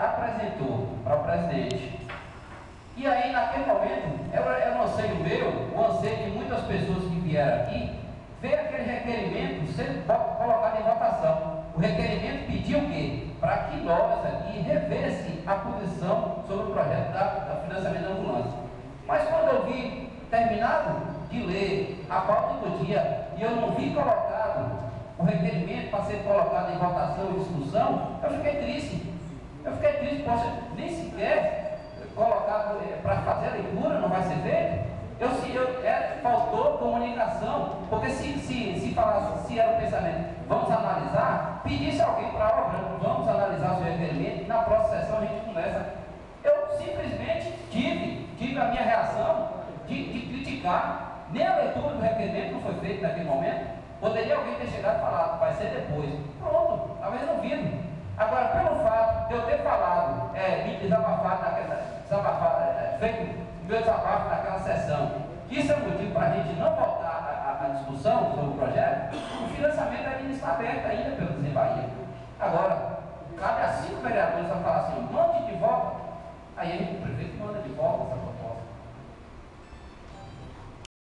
apresentou para o presidente. E aí, naquele momento, era um anseio meu, o anseio de muitas pessoas que vieram aqui, ver aquele requerimento sendo colocado em votação. O requerimento pediu o quê? Para que nós aqui revesse a posição sobre o projeto da financiamento da ambulância. Mas quando eu vi terminado de ler a pauta do dia e eu não vi colocado o requerimento para ser colocado em votação e discussão, eu fiquei triste. Poxa, nem sequer colocado para fazer a leitura, não vai ser feito. Faltou comunicação, porque se falasse, se era o pensamento, vamos analisar, pedisse alguém para a obra, vamos analisar o seu requerimento, na próxima sessão a gente conversa. Eu simplesmente tive a minha reação de criticar, nem a leitura do requerimento não foi feita naquele momento. Poderia alguém ter chegado e falado, vai ser depois. Pronto, estava resolvido. Agora, pelo fato de eu ter falado, me feito meu desabafo naquela sessão, que isso é motivo para a gente não voltar à discussão sobre o projeto, o financiamento ainda está aberto ainda pelo Desembaía. Agora, cabe a 5 vereadores a falar assim, um monte de